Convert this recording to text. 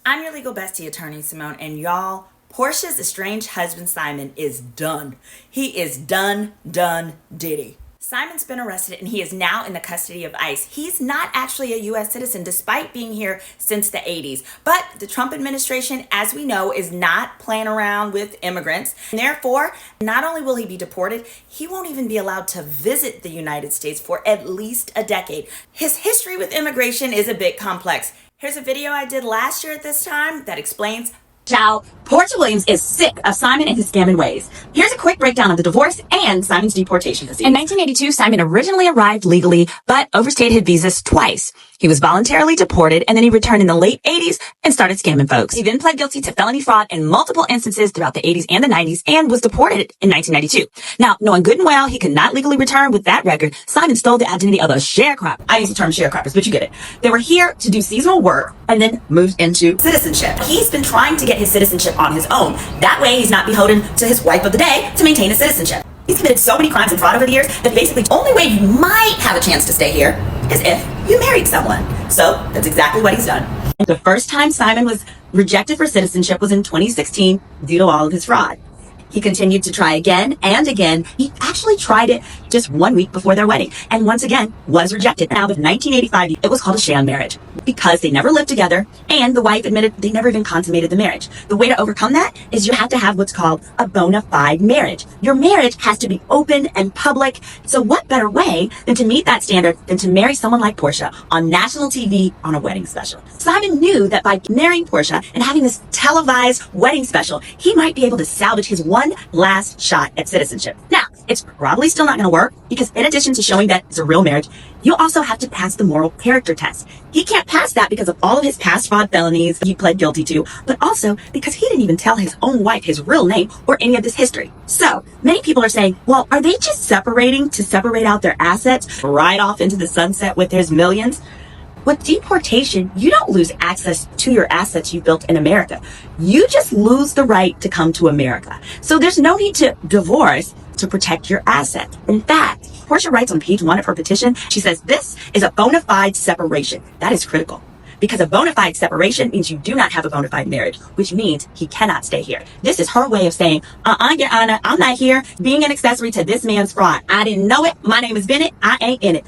I'm your legal bestie, attorney Simone, and y'all, Porsha's estranged husband Simon is done. He is done, diddy. Simon's been arrested and he is now in the custody of ICE. He's not actually a U.S. citizen despite being here since the 80s. But the Trump administration, as we know, is not playing around with immigrants. And therefore, not only will he be deported, he won't even be allowed to visit the United States for at least a decade. His history with immigration is a bit complex. Here's a video I did last year at this time that explains. Ciao. Porsha Williams is sick of Simon and his scamming ways. Here's a quick breakdown of the divorce and Simon's deportation proceedings. In 1982, Simon originally arrived legally, but overstayed his visas twice. He was voluntarily deported, and then he returned in the late 80s and started scamming folks. He then pled guilty to felony fraud in multiple instances throughout the 80s and the 90s and was deported in 1992. Now, knowing good and well he could not legally return with that record, Simon stole the identity of a sharecropper. I use the term sharecroppers, but you get it. They were here to do seasonal work and then moved into Citizenship. He's been trying to get his citizenship on his own. That way he's not beholden to his wife of the day to maintain his citizenship. He's committed so many crimes and fraud over the years that basically the only way you might have a chance to stay here is if you married someone. So that's exactly what he's done. The first time Simon was rejected for citizenship was in 2016 due to all of his fraud. He continued to try again and again. He actually tried it just 1 week before their wedding and once again was rejected. Now, in 1985, it was called a sham marriage because they never lived together and the wife admitted they never even consummated the marriage. The way to overcome that is you have to have what's called a bona fide marriage. Your marriage has to be open and public. So what better way than to meet that standard than to marry someone like Porsha on national TV on a wedding special? Simon knew that by marrying Porsha and having this televised wedding special, he might be able to salvage his one last shot at citizenship. Now, it's probably still not going to work because in addition to showing that it's a real marriage, you also have to pass the moral character test. He can't pass that because of all of his past fraud felonies he pled guilty to, but also because he didn't even tell his own wife his real name or any of this history. So, many people are saying, well, are they just separating to separate out their assets, ride off into the sunset with his millions? With deportation, you don't lose access to your assets you built in America. You just lose the right to come to America. So there's no need to divorce to protect your assets. In fact, Porsha writes on page 1 of her petition, she says, this is a bona fide separation. That is critical. Because a bona fide separation means you do not have a bona fide marriage, which means he cannot stay here. This is her way of saying, Your Honor, I'm not here being an accessory to this man's fraud. I didn't know it. My name is Bennett. I ain't in it.